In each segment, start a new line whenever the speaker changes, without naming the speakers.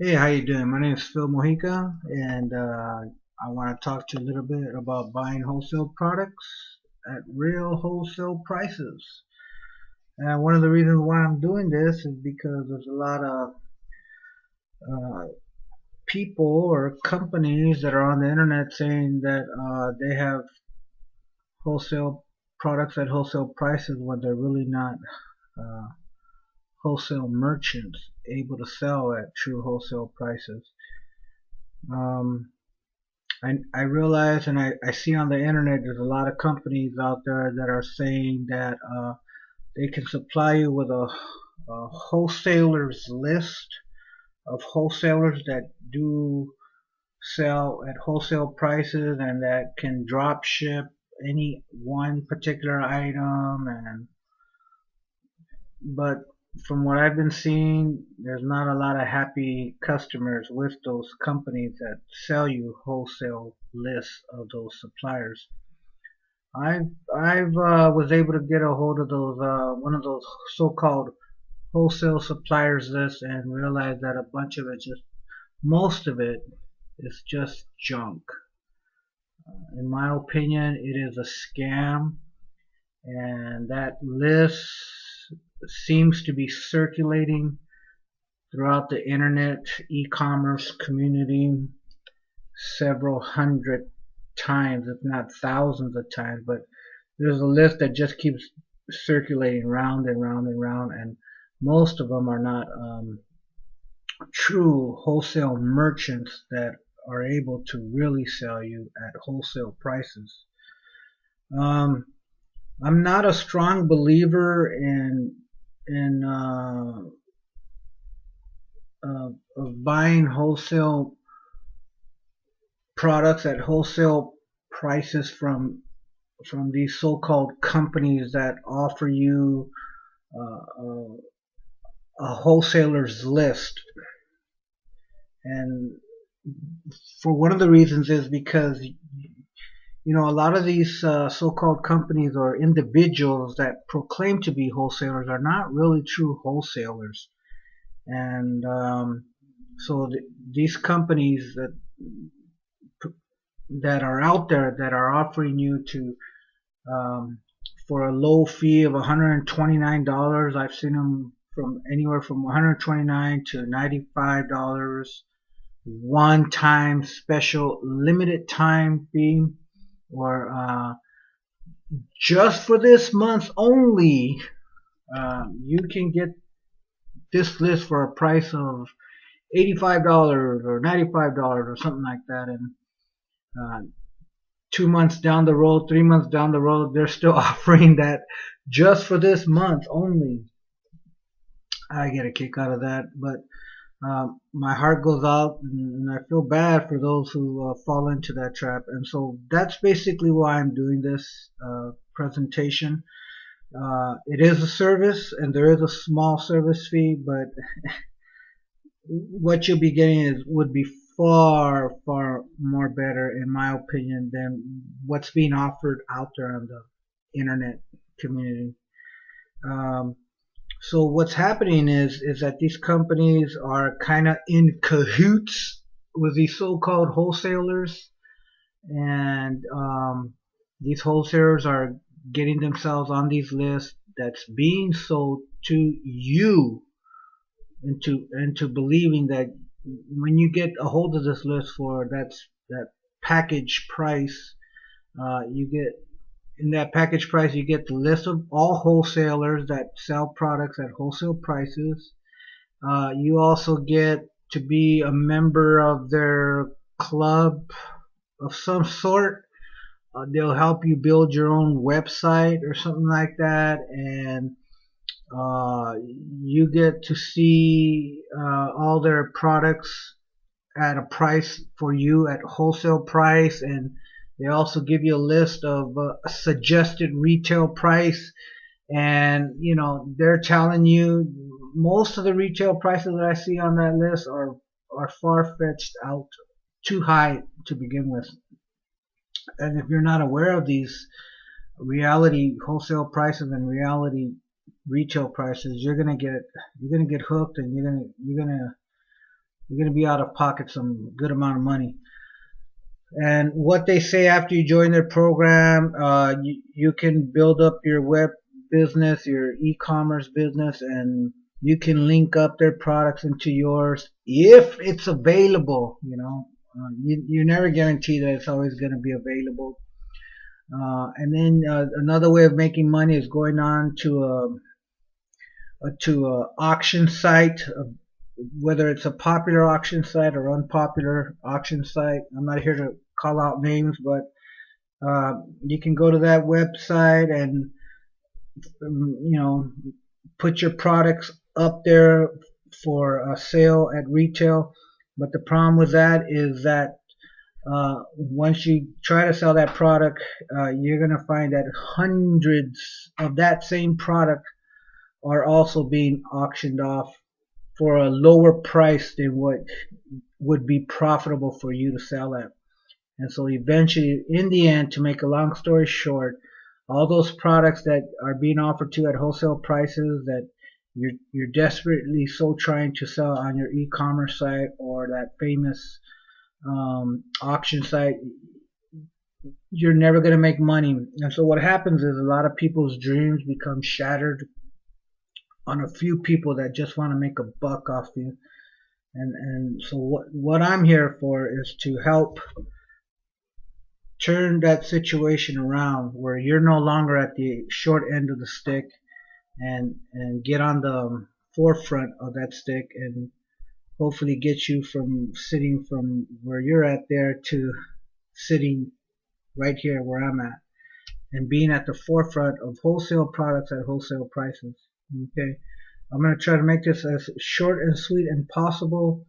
Hey, how you doing? My name is Phil Mojica, and I want to talk to you a little bit about buying wholesale products at real wholesale prices. And one of the reasons why I'm doing this is because there's a lot of uh, people or companies that are on the internet saying that they have wholesale products at wholesale prices when they're really not uh, wholesale merchants able to sell at true wholesale prices. Um, I realize and I see on the internet there's a lot of companies out there that are saying that they can supply you with a wholesalers list of wholesalers that do sell at wholesale prices and that can drop ship any one particular item, and but from what I've been seeing, there's not a lot of happy customers with those companies that sell you wholesale lists of those suppliers. I've was able to get a hold of those one of those so-called wholesale suppliers lists and realized that a bunch of it just most of it is just junk. In my opinion, it is a scam, and that list seems to be circulating throughout the internet e-commerce community several hundred times, if not thousands of times. But there's a list that just keeps circulating round and round and round, and most of them are not true wholesale merchants that are able to really sell you at wholesale prices. Um, I'm not a strong believer in of buying wholesale products at wholesale prices from these so-called companies that offer you a wholesaler's list. And for one of the reasons is because a lot of these so-called companies or individuals that proclaim to be wholesalers are not really true wholesalers. And so these companies that are out there that are offering you to um, for a low fee of $129. I've seen them from anywhere from 129 to $95, one time special limited time fee, or just for this month only, you can get this list for a price of $85 or $95 or something like that. And uh, 2 months down the road, 3 months down the road, they're still offering that just for this month only. I get a kick out of that, but my heart goes out, and I feel bad for those who fall into that trap. And so that's basically why I'm doing this presentation. It is a service, and there is a small service fee, but what you'll be getting would be far, far more better, in my opinion, than what's being offered out there on the internet community. Um, so what's happening is that these companies are kind of in cahoots with these so-called wholesalers, and these wholesalers are getting themselves on these lists that's being sold to you into believing that when you get a hold of this list for that package price, you get in that package price you get the list of all wholesalers that sell products at wholesale prices. You also get to be a member of their club of some sort. They'll help you build your own website or something like that, and uh, you get to see all their products at a price for you at wholesale price, and they also give you a list of a suggested retail price. And they're telling you most of the retail prices that I see on that list are far fetched out, too high to begin with. And if you're not aware of these reality wholesale prices and reality retail prices, you're gonna get hooked, and you're gonna You're going to be out of pocket some good amount of money. And what they say after you join their program, you can build up your web business, your e-commerce business, and you can link up their products into yours if it's available. You're never guaranteed that it's always going to be available. And then another way of making money is going on to a auction site, whether it's a popular auction site or unpopular auction site. I'm not here to call out names, but you can go to that website and put your products up there for a sale at retail. But the problem with that is that once you try to sell that product, you're going to find that hundreds of that same product are also being auctioned off for a lower price than what would be profitable for you to sell at. And so eventually, in the end, to make a long story short, all those products that are being offered to you at wholesale prices that you're desperately so trying to sell on your e-commerce site or that famous auction site, you're never going to make money. And so what happens is a lot of people's dreams become shattered on a few people that just want to make a buck off you. And so what I'm here for is to help turn that situation around where you're no longer at the short end of the stick and get on the forefront of that stick and hopefully get you from sitting from where you're at there to sitting right here where I'm at and being at the forefront of wholesale products at wholesale prices. Okay, I'm going to try to make this as short and sweet as possible.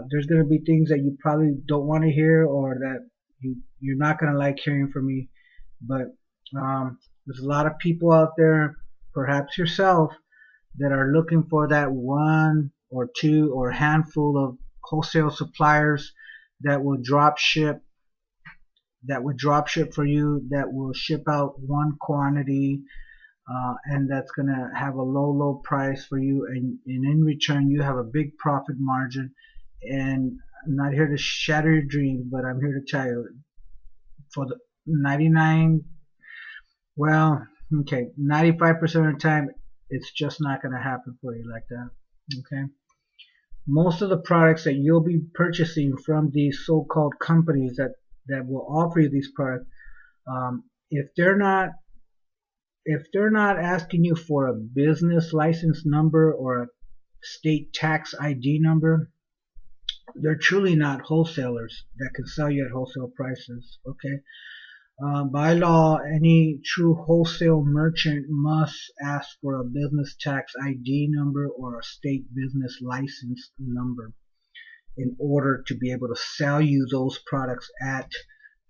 There's going to be things that you probably don't want to hear or that you're not going to like hearing from me, but there's a lot of people out there, perhaps yourself, that are looking for that one or two or handful of wholesale suppliers that will drop ship for you, that will ship out one quantity, and that's going to have a low price for you, and in return you have a big profit margin. And I'm not here to shatter your dreams, but I'm here to tell you, for the 99, well, okay, 95% of the time, it's just not going to happen for you like that. Okay, most of the products that you'll be purchasing from these so-called companies that will offer you these products, if they're not asking you for a business license number or a state tax ID number, they're truly not wholesalers that can sell you at wholesale prices. Okay, by law, any true wholesale merchant must ask for a business tax ID number or a state business license number in order to be able to sell you those products at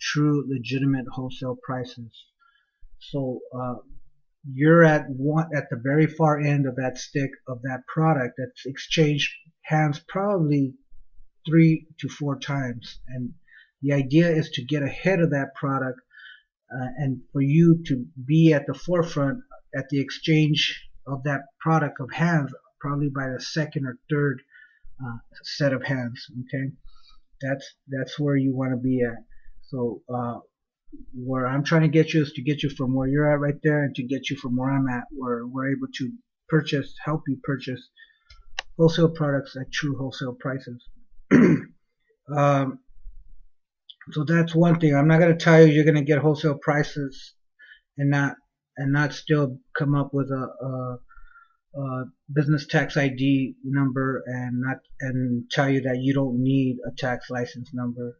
true legitimate wholesale prices. So you're at the very far end of that stick of that product that's exchanged hands probably 3 to 4 times, and the idea is to get ahead of that product, and for you to be at the forefront at the exchange of that product of hands, probably by the second or third set of hands. Okay, that's where you want to be at. So where I'm trying to get you is to get you from where you're at right there and to get you from where I'm at, where we're able to help you purchase wholesale products at true wholesale prices. So that's one thing. I'm not going to tell you you're going to get wholesale prices and not still come up with a business tax ID number and tell you that you don't need a tax license number.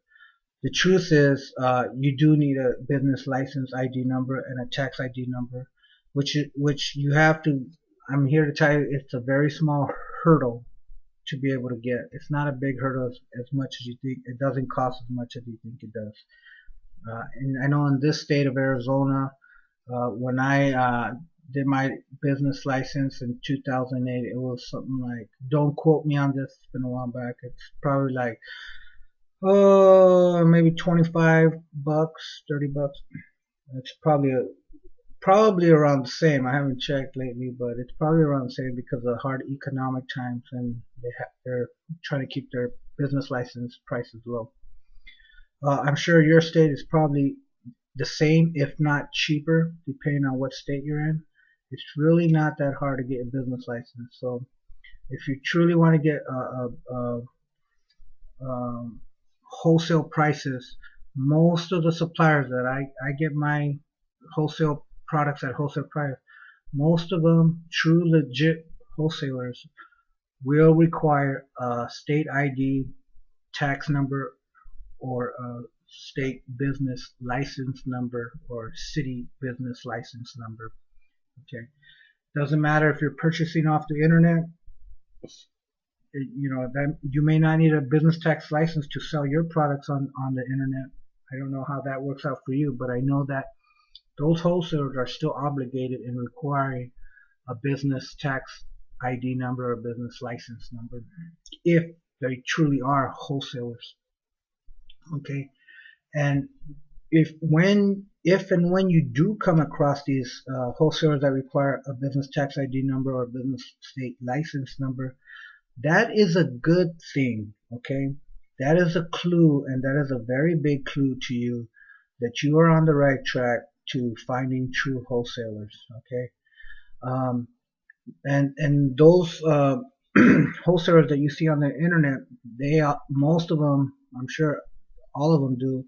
The truth is, you do need a business license ID number and a tax ID number, which you have to. I'm here to tell you, it's a very small hurdle to be able to get. It's not a big hurdle as much as you think. It doesn't cost as much as you think it does. And I know in this state of Arizona, when I did my business license in 2008, it was something like, don't quote me on this, it's been a while back, it's probably like, oh, maybe 25 bucks, 30 bucks. It's probably around the same. I haven't checked lately, but it's probably around the same because of hard economic times, and they're trying to keep their business license prices low. I'm sure your state is probably the same, if not cheaper, depending on what state you're in. It's really not that hard to get a business license. So if you truly want to get wholesale prices, most of the suppliers that I get my wholesale products at wholesale price, most of them, true legit wholesalers, will require a state ID, tax number, or a state business license number, or city business license number. Okay, doesn't matter if you're purchasing off the internet. That you may not need a business tax license to sell your products on the internet. I don't know how that works out for you, but I know that those wholesalers are still obligated in requiring a business tax ID number or business license number if they truly are wholesalers. Okay, and if and when you do come across these wholesalers that require a business tax ID number or business state license number, that is a good thing. Okay, that is a clue, and that is a very big clue to you that you are on the right track to finding true wholesalers. Okay, and those wholesalers that you see on the internet, most of them, I'm sure all of them do,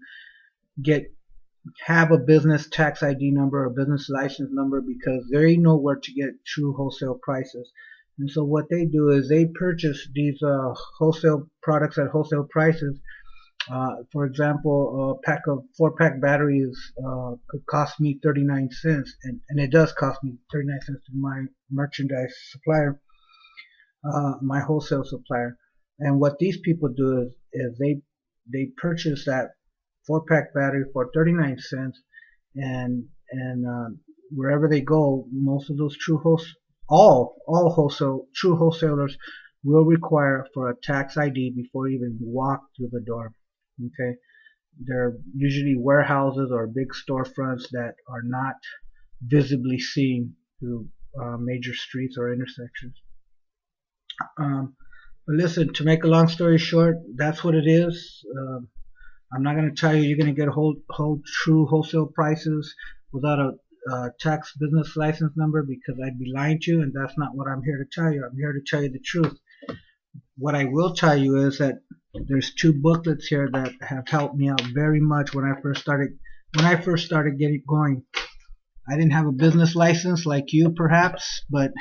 have a business tax ID number or business license number, because they know where to get true wholesale prices. And so what they do is they purchase these wholesale products at wholesale prices. For example, a pack of 4-pack batteries could cost me 39 cents, and it does cost me 39 cents to my merchandise supplier, my wholesale supplier. And what these people do is they purchase that 4-pack battery for 39 cents, and wherever they go, most of those all wholesale true wholesalers will require for a tax ID before you even walk through the door. Okay, they're usually warehouses or big storefronts that are not visibly seen through major streets or intersections. But listen, to make a long story short, that's what it is. I'm not going to tell you you're going to get whole true wholesale prices without a tax business license number, because I'd be lying to you, and that's not what I'm here to tell you. I'm here to tell you the truth. What I will tell you is that there's 2 booklets here that have helped me out very much when I first started getting going. I didn't have a business license like you perhaps, but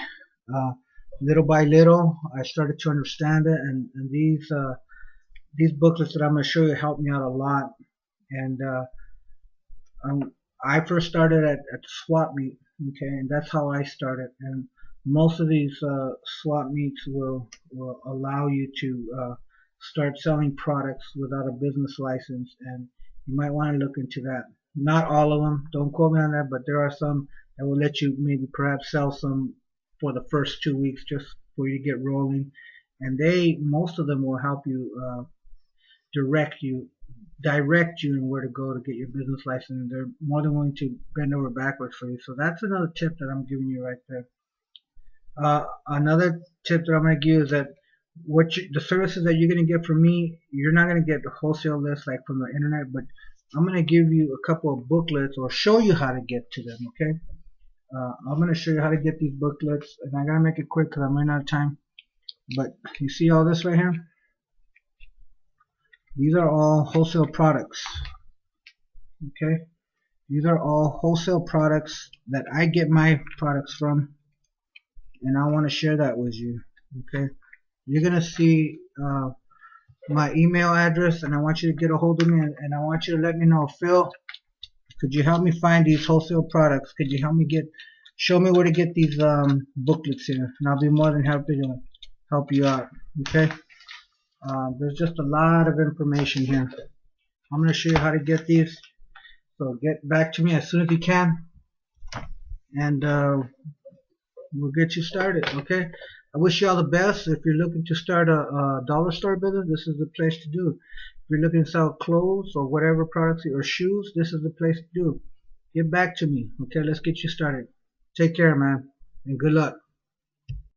little by little I started to understand it, and these booklets that I'm going to show you helped me out a lot. And I first started at swap meet, okay, and that's how I started. And most of these swap meets will allow you to start selling products without a business license, and you might want to look into that. Not all of them, don't quote me on that, but there are some that will let you maybe perhaps sell some for the first 2 weeks just for you to get rolling. And most of them will help you direct you in where to go to get your business license. They're more than willing to bend over backwards for you. So that's another tip that I'm giving you right there. Another tip that I'm going to give is that the services that you're going to get from me, you're not going to get the wholesale list like from the internet, but I'm going to give you a couple of booklets or show you how to get to them. Okay, I'm going to show you how to get these booklets, and I got to make it quick because I'm running out of time. But you see all this right here? These are all wholesale products. Okay, these are all wholesale products that I get my products from, and I want to share that with you. Okay, you're gonna see my email address, and I want you to get a hold of me, and I want you to let me know, Phil, could you help me find these wholesale products? Could you help me show me where to get these booklets here, and I'll be more than happy to help you out. Okay. There's just a lot of information here. I'm going to show you how to get these. So get back to me as soon as you can, and we'll get you started. Okay. I wish you all the best. If you're looking to start a dollar store business, this is the place to do. If you're looking to sell clothes or whatever products or shoes, this is the place to do. Get back to me. Okay. Let's get you started. Take care, man, and good luck.